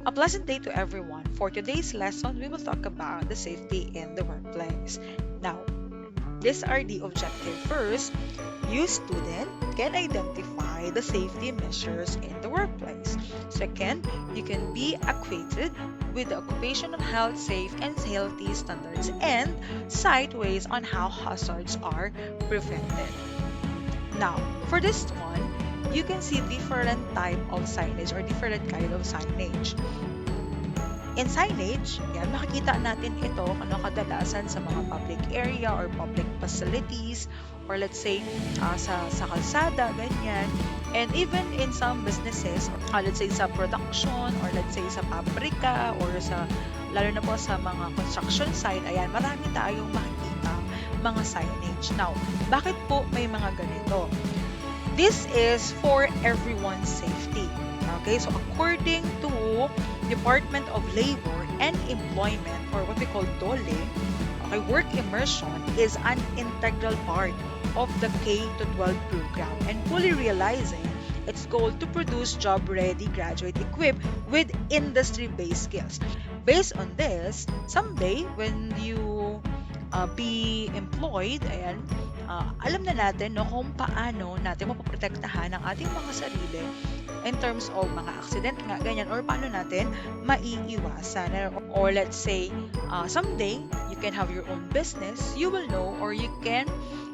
A pleasant day to everyone. For today's lesson, we will talk about the safety in the workplace. Now, these are the objectives. First, you student can identify the safety measures in the workplace. Second, you can be acquainted with the occupational health, safe and healthy standards and cite ways on how hazards are prevented. Now, for this one, you can see different type of signage or different kind of signage. In signage, yan, makikita natin ito kadalasan sa mga public area or public facilities or let's say sa kalsada, ganyan. And even in some businesses, let's say sa production or let's say sa pabrika or lalo na po sa mga construction site, ayan, marami tayong makikita mga signage. Now, bakit po may mga ganito? This is for everyone's safety. Okay, so according to Department of Labor and Employment, or what we call DOLE, okay, work immersion is an integral part of the K-12 program and fully realizing its goal to produce job-ready graduate equipped with industry-based skills. Based on this, someday when you be employed, ayan, alam na natin no, kung paano natin mapoprotektahan ang ating mga sarili in terms of mga accident nga, ganyan, or paano natin maiiwasan. Or let's say, someday, you can have your own business, you will know or you can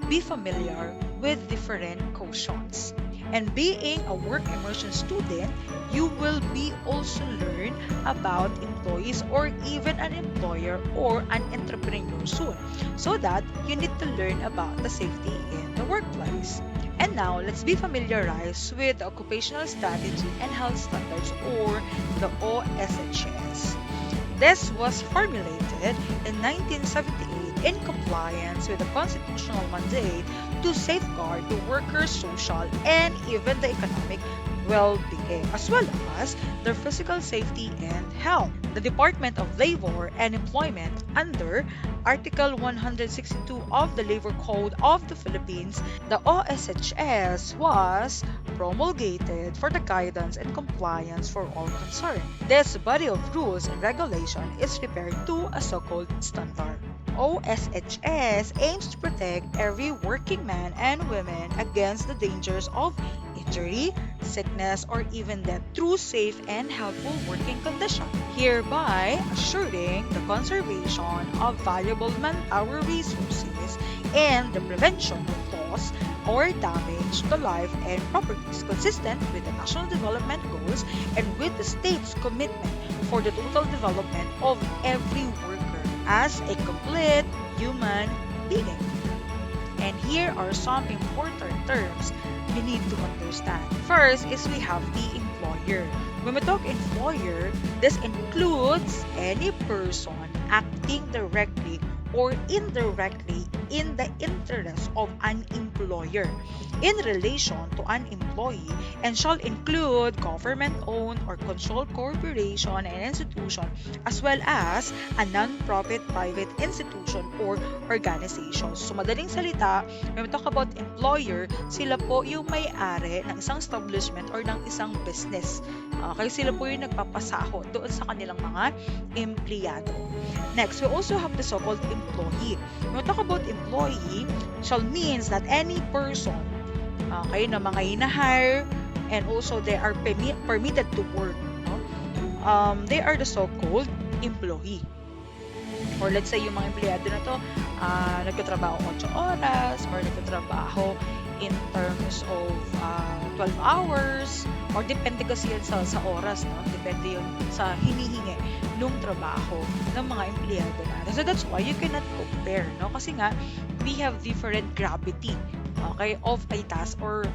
be familiar with different cautions. And being a work immersion student, you will be also learn about employees or even an employer or an entrepreneur soon. So that you need to learn about the safety in the workplace. And now, let's be familiarized with the Occupational Strategy and Health Standards or the OSHS. This was formulated in 1978 in compliance with the constitutional mandate to safeguard the workers' social and even the economic well-being, as well as their physical safety and health. The Department of Labor and Employment, under Article 162 of the Labor Code of the Philippines, the OSHS was promulgated for the guidance and compliance for all concerned. This body of rules and regulation is prepared to a so-called standard. OSHS aims to protect every working man and woman against the dangers of injury, sickness, or even death through safe and helpful working conditions, hereby assuring the conservation of valuable manpower resources and the prevention of loss or damage to life and properties consistent with the national development goals and with the state's commitment for the total development of every worker as a complete human being. And here are some important terms we need to understand. First is we have the employer. When we talk employer, this includes any person acting directly or indirectly in the interest of an employer in relation to an employee and shall include government-owned or controlled corporation and institution as well as a non-profit private institution or organization. So madaling salita, when we talk about employer, sila po yung may-ari ng isang establishment or ng isang business. Okay, sila po yung nagpapasahod doon sa kanilang mga empleyado. Next, we also have the so-called employee. When we talk about employee, shall means that any person, okay, na mga hinahire and also they are permitted to work. No? They are the so-called employee. Or let's say yung mga empleyado na to, nagtatrabaho 8 oras or nagtatrabaho in terms of 12 hours or depende kasi yan sa oras, no? Depende yun sa hinihingi nung trabaho ng mga empleyado natin. So that's why you cannot compare, no? Kasi nga, we have different gravity, okay, of a task or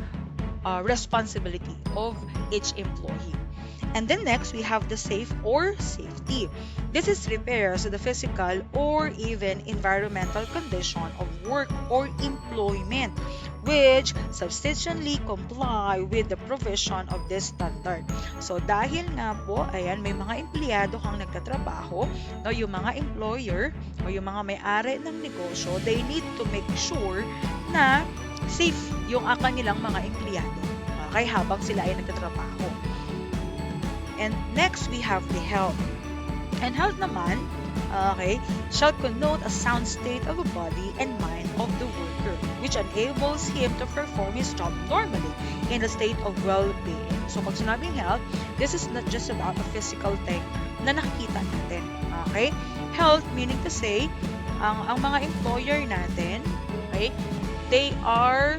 responsibility of each employee. And then next, we have the safe or safety. This is repairs to the physical or even environmental condition of work or employment which substantially comply with the provision of this standard. So dahil nga po, ayan, may mga empleyado kang nagtatrabaho, no, yung mga employer o yung mga may-ari ng negosyo, they need to make sure na safe yung kanilang mga empleyado, okay, habang sila ay nagtatrabaho. And next, we have the health. And health naman, okay, shall connote a sound state of the body and mind of the worker, which enables him to perform his job normally in a state of well-being. So pag sinabing health, this is not just about a physical thing na nakikita natin. Okay? Health meaning to say, ang mga employer natin, okay, they are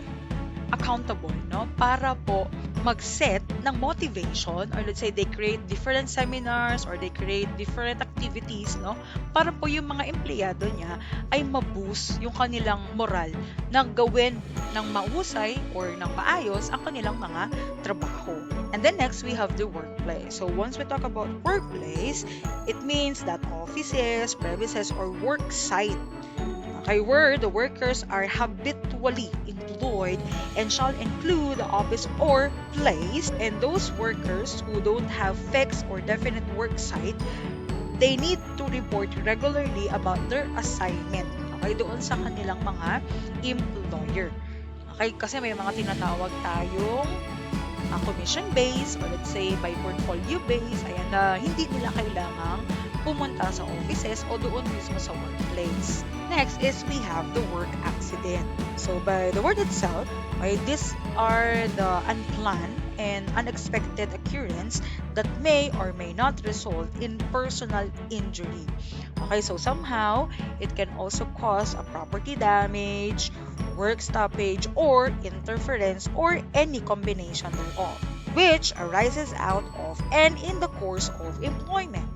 accountable, no? Para po mag-set ng motivation, or let's say they create different seminars or they create different activities, no? Para po yung mga empleyado niya ay ma-boost yung kanilang moral na gawin ng mahusay or ng maayos ang kanilang mga trabaho. And then next, we have the workplace. So once we talk about workplace, it means that offices, premises, or work site, okay, where the workers are habitually employed and shall include the office or place. And those workers who don't have fixed or definite work site, they need to report regularly about their assignment, okay, doon sa kanilang mga employer. Okay, kasi may mga tinatawag tayong commission base, or let's say by portfolio base, ayan, na hindi nila kailangang pumunta sa offices o doon mismo sa workplace. Next is we have the work accident. So by the word itself, okay, these are the unplanned and unexpected occurrence that may or may not result in personal injury. Okay, so somehow it can also cause a property damage, work stoppage, or interference, or any combination thereof, which arises out of and in the course of employment.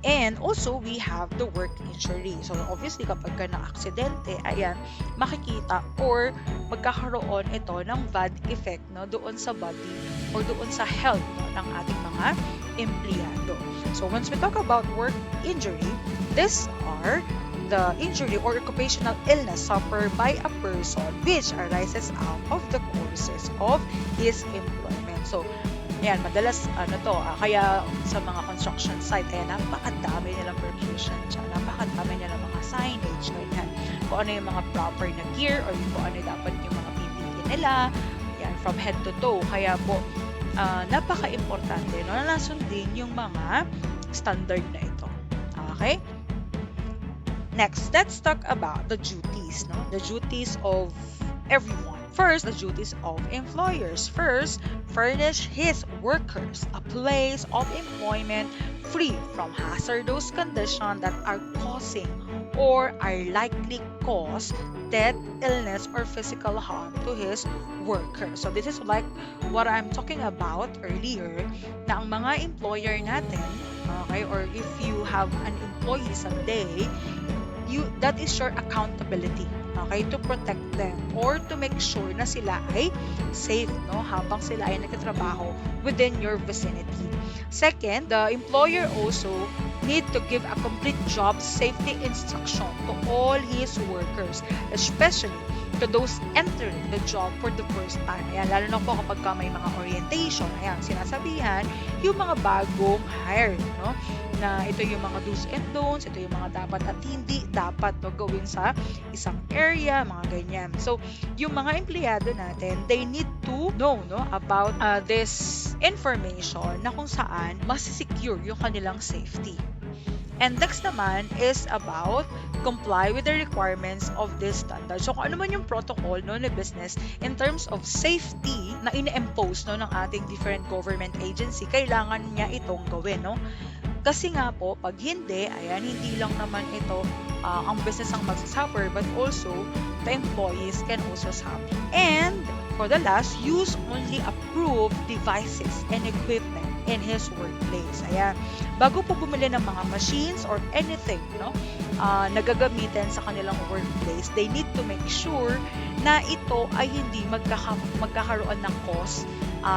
And also, we have the work injury. So, obviously, kapag ka na-aksidente, ayan, makikita or magkakaroon ito ng bad effect, no, doon sa body or doon sa health, no, ng ating mga empleyado. So, once we talk about work injury, these are the injury or occupational illness suffered by a person which arises out of the courses of his employment. So, yan, madalas kaya sa mga construction site, napakadami nilang perfusion dyan, napakadami nilang mga signage, ganyan. Kung ano yung mga proper na gear or kung ano dapat yung mga PPE nila, yan, from head to toe. Kaya po, napaka-importante, no, na nasundin yung mga standard na ito. Okay? Next, let's talk about the duties, no? The duties of everyone. First, the duties of employers. First, furnish his workers a place of employment free from hazardous conditions that are causing or are likely cause death, illness, or physical harm to his workers. So this is like what I'm talking about earlier, na ang mga employer natin, okay, or if you have an employee someday, that is your accountability, okay, to protect them or to make sure na sila ay safe, no, habang sila ay nagtatrabaho within your vicinity. Second, the employer also need to give a complete job safety instruction to all his workers, especially to those entering the job for the first time. Ayan, lalo na po kapag may mga orientation, ayan, sinasabihan yung mga bagong hired, no, na ito yung mga do's and don'ts, ito yung mga dapat at hindi dapat, no, gawin sa isang area, mga ganyan. So, yung mga empleyado natin, they need to know, no, about this information na kung saan mas-secure yung kanilang safety. And next naman is about comply with the requirements of this standard. So kung ano man yung protocol, no, na business in terms of safety na ina-impose, no, ng ating different government agency, kailangan niya itong gawin, no? Kasi nga po, pag hindi, ayan, hindi lang naman ito ang business ang magsasuffer, but also the employees can also suffer. And for the last, use only approved devices and equipment in his workplace. Ayan, bago po bumili ng mga machines or anything, no, na gagamitin sa kanilang workplace, they need to make sure na ito ay hindi magkakaroon ng cost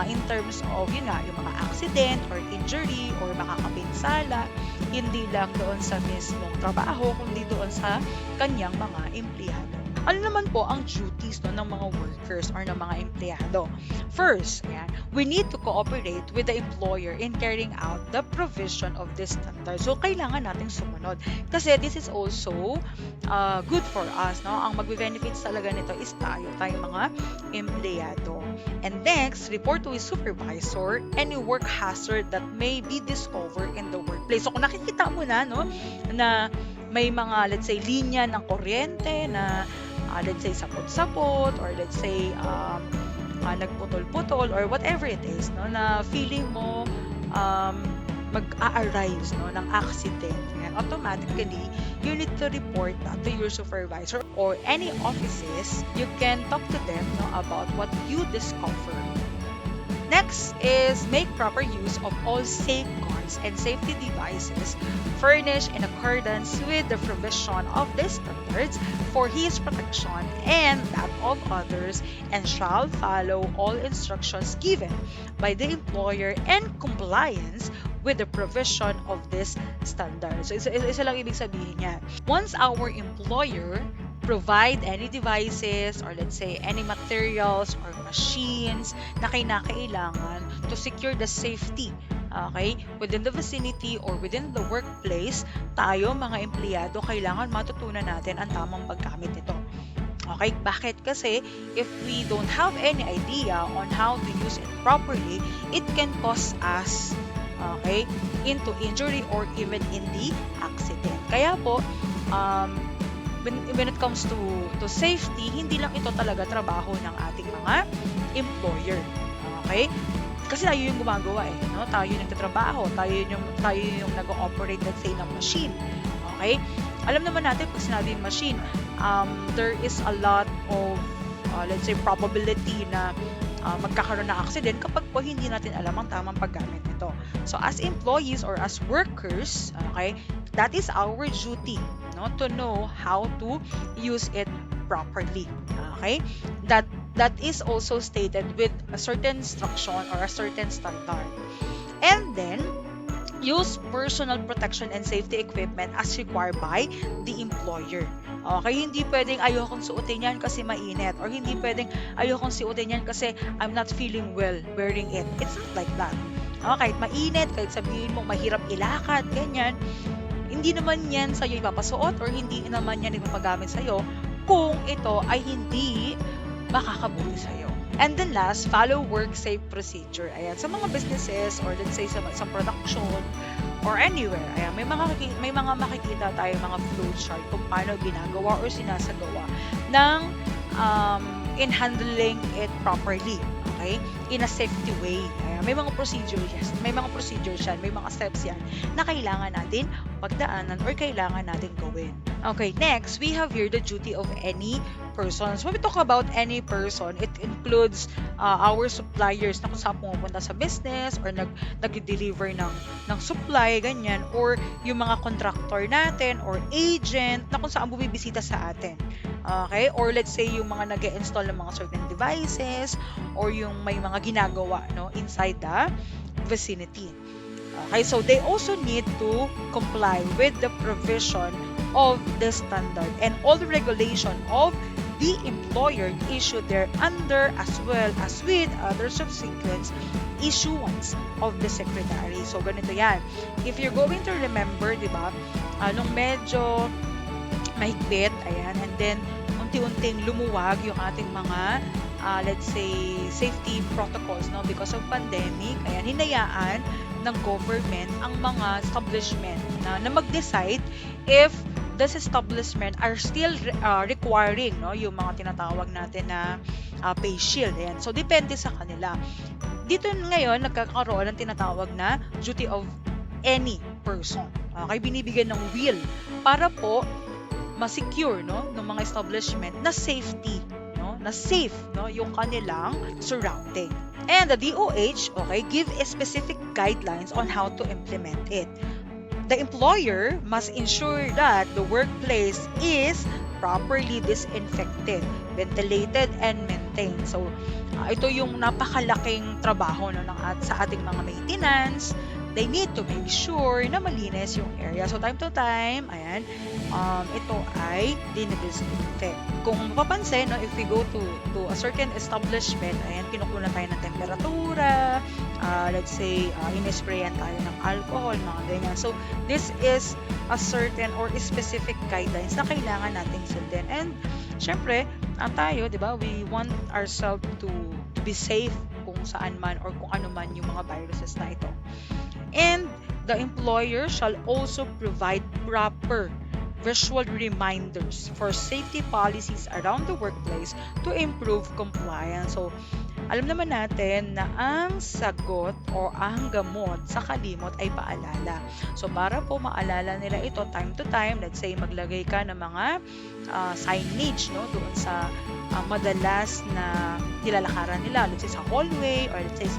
in terms of, yun nga, yung mga accident or injury or makakapinsala, hindi lang doon sa mismong trabaho, kundi doon sa kanyang mga empleyado. Ano naman po ang duties no, ng mga workers or ng mga empleyado? First, ayan, we need to cooperate with the employer in carrying out the provision of this standard. So, kailangan nating sumunod. Kasi this is also good for us. No? Ang magbe-benefits talaga nito is tayong mga empleyado. And next, report to his supervisor any work hazard that may be discovered in the workplace. So, kung nakikita mo na, no, na may mga, let's say, linya ng kuryente na, let's say, sapot-sapot, or let's say, nagputol-putol, or whatever it is, no, na feeling mo mag-a-arise no, ng accident. And automatically, you need to report that to your supervisor or any offices. You can talk to them no, about what you discover. Next is make proper use of all safeguards and safety devices furnished in accordance with the provision of these standards for his protection and that of others, and shall follow all instructions given by the employer in compliance with the provision of this standard. So, isa lang ibig sabihin niya. Once our employer provide any devices or let's say any materials or machines na kinakailangan to secure the safety within the vicinity or within the workplace, tayo mga empleyado kailangan matutunan natin ang tamang paggamit nito. Okay, bakit? Kasi if we don't have any idea on how to use it properly, it can cause us into injury or even in the accident. Kaya po, when it comes to safety, hindi lang ito talaga trabaho ng ating mga employer. Okay? Kasi tayo yung gumagawa no? Tayo yung nagtatrabaho, tayo yung nag-ooperate, let's say, ng machine. Okay? Alam naman natin pag sinabing machine, there is a lot of let's say probability na magkakaroon ng accident kapag po hindi natin alam ang tamang paggamit nito. So as employees or as workers, that is our duty, no, to know how to use it properly. Okay? That is also stated with a certain instruction or a certain standard. And then use personal protection and safety equipment as required by the employer. Okay, hindi pwedeng ayokong suotin yan kasi mainit, or hindi pwedeng ayokong suotin yan kasi I'm not feeling well wearing it. It's not like that. Kahit mainit, kahit sabihin mo mahirap ilakad, ganyan, hindi naman yan sa'yo ipapasuot or hindi naman yan ipapagamit sa'yo kung ito ay hindi makakabuti sa'yo. And then last, follow work safe procedure. Ayan, sa mga businesses or let's say sa production or anywhere, ayan, may mga makikita tayo mga flowchart kung paano ginagawa or sinasagawa ng in handling it properly. Okay? In a safety way. Ayan, may mga procedures yan, may mga steps yan na kailangan natin pagdaanan or kailangan natin gawin. Okay, next, we have here the duty of any person. So when we talk about any person, it includes our suppliers na kung saan pumupunta sa business or nag-deliver ng supply, ganyan, or yung mga contractor natin or agent na kung saan bumibisita sa atin. Okay? Or let's say yung mga nag-install ng mga certain devices or yung may mga ginagawa no, inside the vicinity. Okay, so they also need to comply with the provision of the standard and all the regulation of the employer issued there under, as well as with other subsequent issuance of the secretary. So ganito yan. If you're going to remember, di ba, nung medyo mahigpit, ayan, and then unti-unting lumuwag yung ating mga let's say safety protocols no, because of pandemic, ayan, hinayaan ng government ang mga establishment na mag-decide if this establishment are still requiring no, yung mga tinatawag natin na face shield. Ayan. So, depende sa kanila. Dito ngayon, nagkakaroon ng tinatawag na duty of any person. Okay, binibigyan ng will para po ma-secure no, ng mga establishment na safety, no, na safe no, yung kanilang surrounding. And the DOH, give specific guidelines on how to implement it. The employer must ensure that the workplace is properly disinfected, ventilated, and maintained. So, ito yung napakalaking trabaho no, sa ating mga maintenance, they need to make sure na malinis yung area. So time to time, ayan, ito ay dinidisinfect. Kung mapapansin, no, if we go to a certain establishment, ayan, kinukuha tayo ng temperatura, let's say, inisprayan tayo ng alcohol, mga ganyan. So this is a certain or specific guidelines na kailangan nating sundin. And syempre, tayo, di ba, we want ourselves to be safe kung saan man or kung ano man yung mga viruses na ito. And the employer shall also provide proper visual reminders for safety policies around the workplace to improve compliance. So, alam naman natin na ang sagot o ang gamot sa kalimot ay paalala. So, para po maalala nila ito time to time, let's say maglagay ka ng mga signage, no, doon sa madalas na nilalakaran nila, let's say sa hallway or let's say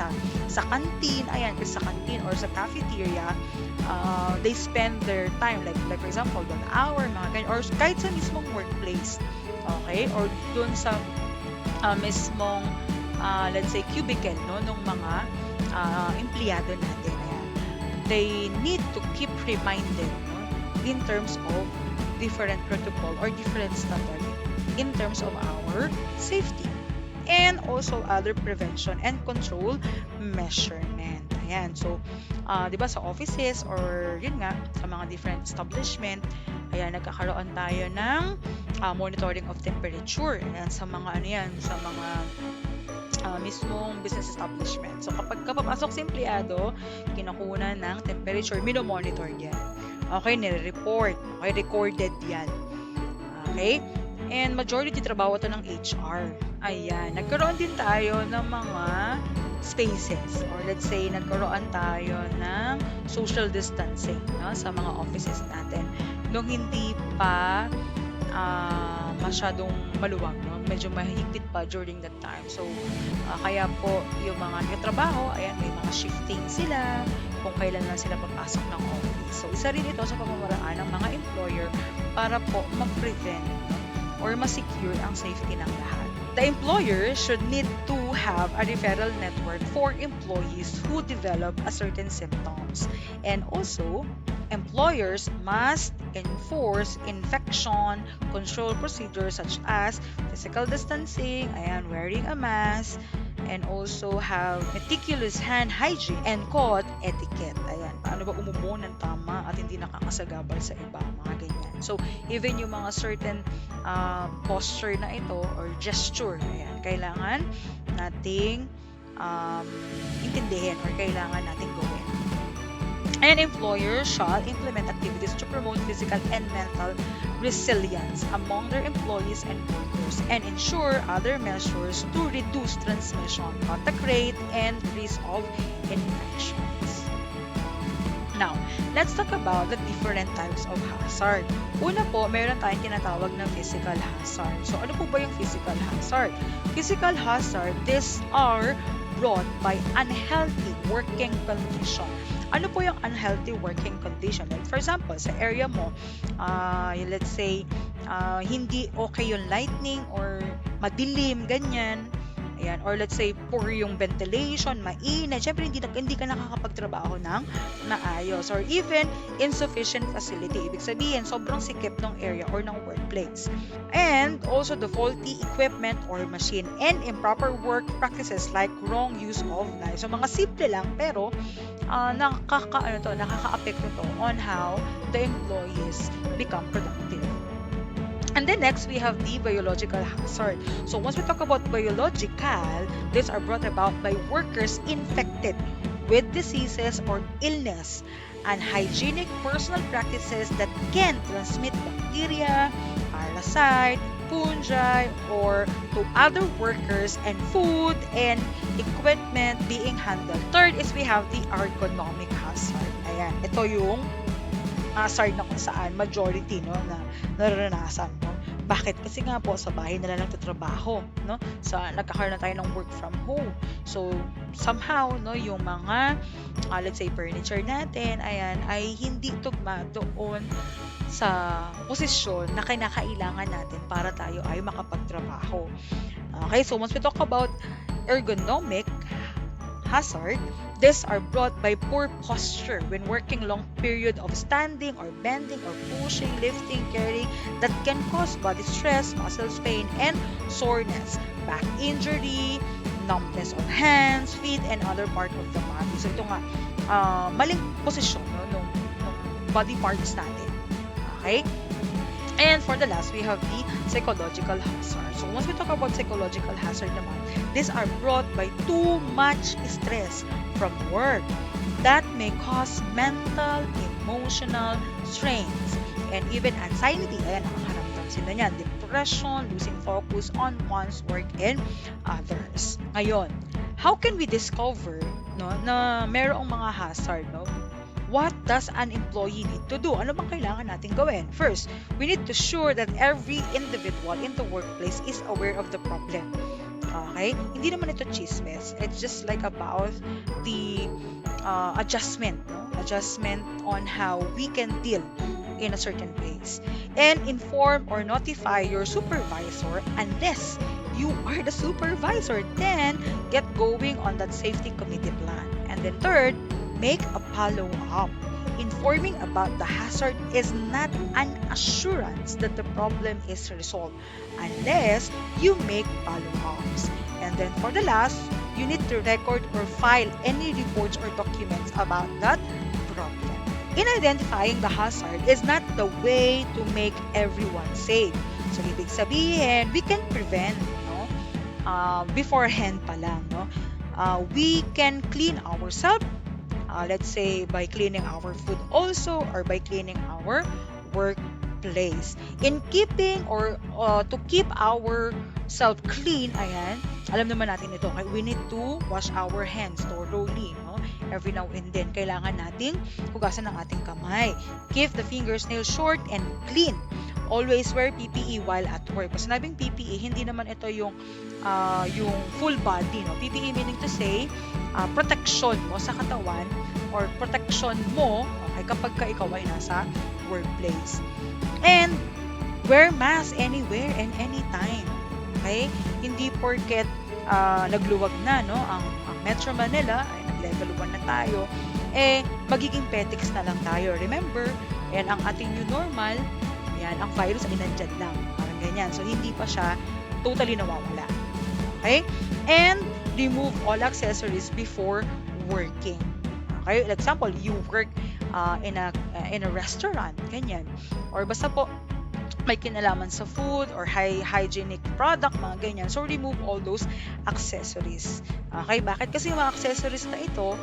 sa canteen, ayan, kasi sa canteen or sa cafeteria, they spend their time like for example, 1 hour, mga ganyan, or kahit sa mismong workplace, okay, or doon sa mismong let's say cubicle, no, nung mga empleyado natin, ayan, they need to keep reminded, no, in terms of different protocol or different standard in terms of our safety and also other prevention and control measurement. Ayan, so di ba sa offices or yun nga sa mga different establishment, ayan, nagkakaroon tayo ng monitoring of temperature. Ayan, sa mga ano yan, sa mga mismong business establishment. So kapag kapapasok si empleyado, kinukunan ng temperature, minomonitor yan. Okay, nire-report. Okay, recorded yan. Okay? And majority trabaho to ng HR. Ayan, nagkaroon din tayo ng mga spaces or let's say nagkaroon tayo ng social distancing, no, sa mga offices natin nung hindi pa masyadong maluwag, no? Medyo mahigpit pa during that time. So, kaya po yung mga nagtatrabaho, ayan, may mga shifting sila kung kailan lang sila papasok ng office. So, isa rin ito sa pamamaraan ng mga employer para po ma-prevent, no, or ma-secure ang safety ng lahat. The employer should need to have a referral network for employees who develop a certain symptoms. And also, employers must enforce infection control procedures such as physical distancing, ayan, wearing a mask, and also have meticulous hand hygiene and code etiquette. Ayan, paano ba umubo ng tama at hindi nakakasagabal sa iba, mga ganyan. So, even yung mga certain posture na ito or gesture, ayan, kailangan nating intindihin or kailangan nating gawin. An employer shall implement activities to promote physical and mental resilience among their employees and workers and ensure other measures to reduce transmission, contact rate, and risk of infections. Now, let's talk about the different types of hazard. Una po, meron tayong tinatawag na physical hazard. So, ano po ba yung physical hazard? Physical hazard, these are brought by unhealthy working condition. Ano po yung unhealthy working condition? Like for example, sa area mo, let's say, hindi okay yung lighting or madilim, ganyan. Ayan, or let's say, poor yung ventilation, mainit. Siyempre, hindi ka nakakapagtrabaho ng maayos. Or even, insufficient facility. Ibig sabihin, sobrang sikip ng area or ng workplace. And also, the faulty equipment or machine and improper work practices like wrong use of knives. So, mga simple lang, pero nakaka-apekto to on how the employees become productive. And then next, we have the biological hazard. So once we talk about biological, these are brought about by workers infected with diseases or illness, unhygienic personal practices that can transmit bacteria, parasite, fungi, or to other workers and food and equipment being handled. Third is we have the ergonomic hazard. Ayan, ito yung hazard na kung saan majority, no, na nararanasan mo. Bakit? Kasi nga po sa bahay nila nagtatrabaho, no? Nagkakaroon na tayo ng work from home. So somehow, no, yung mga let's say furniture natin, ayan, ay hindi tugma doon sa posisyon na kinakailangan natin para tayo ay makapagtrabaho. Okay, so once we talk about ergonomic hazard, these are brought by poor posture when working long period of standing or bending or pushing, lifting, carrying that can cause body stress, muscles pain, and soreness, back injury, numbness of hands, feet, and other part of the body. So ito nga, maling posisyon no, nung body parts natin. Okay? And for the last, we have the psychological hazard. So once we talk about psychological hazard naman, these are brought by too much stress from work that may cause mental, emotional strains, and even anxiety. Ayan, nakakaramdam sila niyan. Depression, losing focus on one's work and others. Ngayon, how can we discover no, na merong mga hazard, no? What does an employee need to do? Ano bang kailangan natin gawin? First, we need to ensure that every individual in the workplace is aware of the problem. Okay? Hindi naman ito chismis. It's just like about the adjustment. No? Adjustment on how we can deal in a certain place. And inform or notify your supervisor unless you are the supervisor. Then, get going on that safety committee plan. And then third, make a follow-up. Informing about the hazard is not an assurance that the problem is resolved unless you make follow-ups. And then for the last, you need to record or file any reports or documents about that problem. In identifying the hazard is not the way to make everyone safe. So, ibig sabihin, we can prevent, no? Beforehand pa lang, no? We can clean ourselves. Let's say by cleaning our food also or by cleaning our workplace. In keeping or to keep our self clean, ayan, alam naman natin ito, we need to wash our hands thoroughly, no? Every now and then, kailangan nating hugasan ng ating kamay. Keep the fingernails short and clean. Always wear PPE while at work. Pag sinabing PPE, hindi naman ito yung full body, no? PPE meaning to say, protection mo sa katawan or protection mo, okay, kapag ka ikaw ay nasa workplace. And wear mask anywhere and anytime. Okay? Hindi porket nagluwag na, no, ang Metro Manila, ay nag-level 1 na tayo, magiging petics na lang tayo. Remember, yan ang ating new normal, yan, ang virus ay nandyan lang. Parang ganyan. So, hindi pa siya totally nawawala. Okay? And remove all accessories before working. Okay? For example, you work in a restaurant, ganyan. Or basta po, may kinalaman sa food or high hygienic product, mga ganyan. So, remove all those accessories. Okay? Bakit? Kasi yung mga accessories na ito,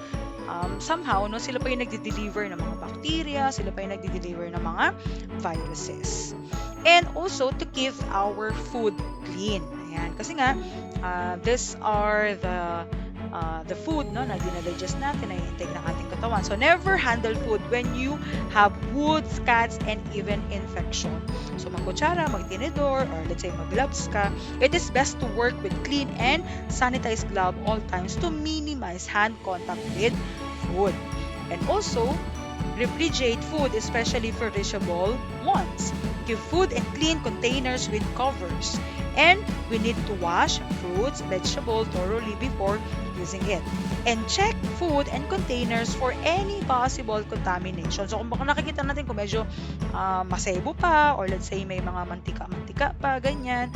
somehow, no, sila pa yung nagde-deliver ng mga bacteria, sila pa yung nagde-deliver ng mga viruses. And also, to keep our food clean. Ayan. Kasi nga, these are the food, no, na dinadigest natin, na intake ng ating katawan. So, never handle food when you have wounds, cuts, and even infection. So, magkutsara, magtinidor, or let's say mag-gloves ka, it is best to work with clean and sanitized glove all times to minimize hand contact with food. And also, refrigerate food, especially perishable ones. Keep food in clean containers with covers. And we need to wash fruits, vegetables thoroughly before using it. And check food and containers for any possible contamination. So kung baka nakikita natin kung medyo masebo pa, or let's say may mga mantika-mantika pa, ganyan,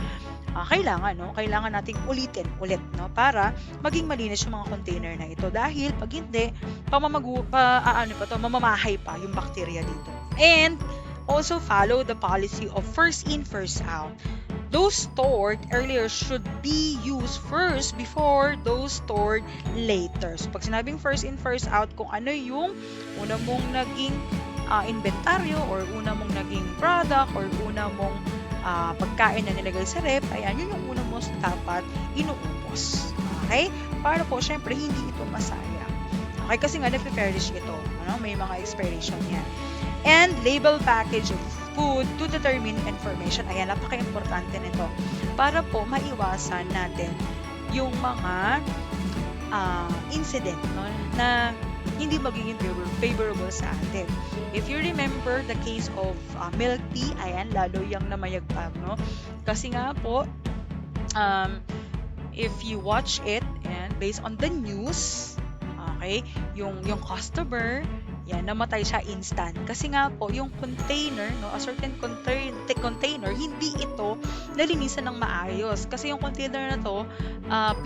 kailangan nating ulitin ulit, no, para maging malinis yung mga container na ito. Dahil pag hindi, mamamahay pa yung bacteria dito. And also follow the policy of first in, first out. Those stored earlier should be used first before those stored later. So, pag sinabing first in, first out, kung ano yung una mong naging inventaryo or una mong naging product or una mong pagkain na nilagay sa rep, ayan, yun yung una mo dapat inuubos. Okay? Para po, syempre, hindi ito masaya. Okay? Kasi nga, nag-perish ito. Ano? May mga expiration yan. And label package of food to determine information. Ayan, napaka-importante nito. Para po maiwasan natin yung mga incident, no, na hindi magiging favorable sa atin. If you remember the case of milk tea, ayan, lalo yung namayagpag, no? Kasi nga po, if you watch it Ayan, based on the news, okay, yung customer, yan, namatay siya instant. Kasi nga po, yung container, no, a certain container, hindi ito nalinisan ng maayos. Kasi yung container na to,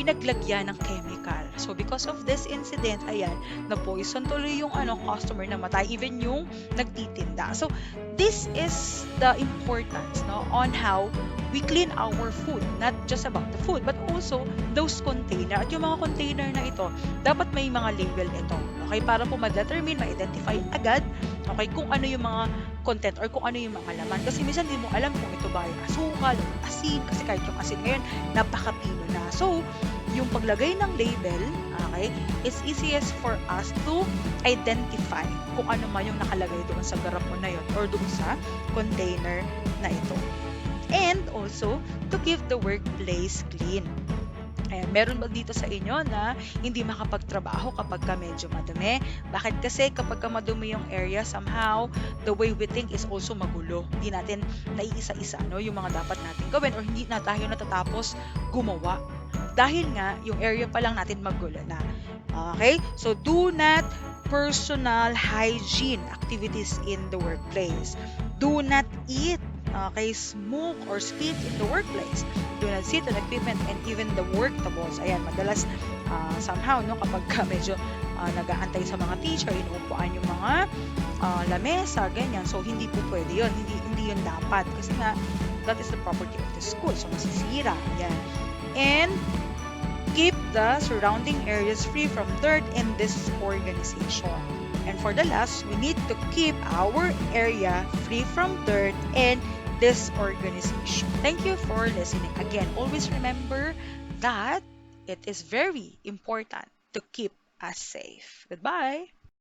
pinaglagyan ng chemical. So, because of this incident, ayan, na-poison tuloy yung customer, namatay, even yung nagtitinda. So, this is the importance, no, on how we clean our food. Not just about the food, but also those container. At yung mga container na ito, dapat may mga label ito. Okay? Para po ma-determine, ma-identify agad, okay, kung ano yung mga content or kung ano yung mga laman. Kasi minsan hindi mo alam kung ito ba ay asukal o asin. Kasi kahit yung asin ngayon, napakapino na. So, yung paglagay ng label, okay, it's easiest for us to identify kung ano man yung nakalagay doon sa garapon na yun or doon sa container na ito. And also, to keep the workplace clean. Ayan, meron ba dito sa inyo na hindi makapagtrabaho kapag ka medyo madumi? Bakit? Kasi kapag ka madumi yung area, somehow, the way we think is also magulo. Hindi natin naiisa-isa, no, yung mga dapat natin gawin or hindi na tayo natatapos gumawa. Dahil nga, yung area pa lang natin magulo na. Okay? So, do not personal hygiene activities in the workplace. Do not eat, okay, smoke or spit in the workplace. Do not sit on equipment and even the worktables. Ayan, madalas somehow, no, kapag ka medyo nag-aantay sa mga teacher, inuupuan yung mga lamesa, ganyan. So, hindi po pwede yun. Hindi yun dapat. Kasi nga, that is the property of the school. So, masisira. Ayan. And, keep the surrounding areas free from dirt in this organization. And for the last, we need to keep our area free from dirt and this organization. Thank you for listening. Again, always remember that it is very important to keep us safe. Goodbye.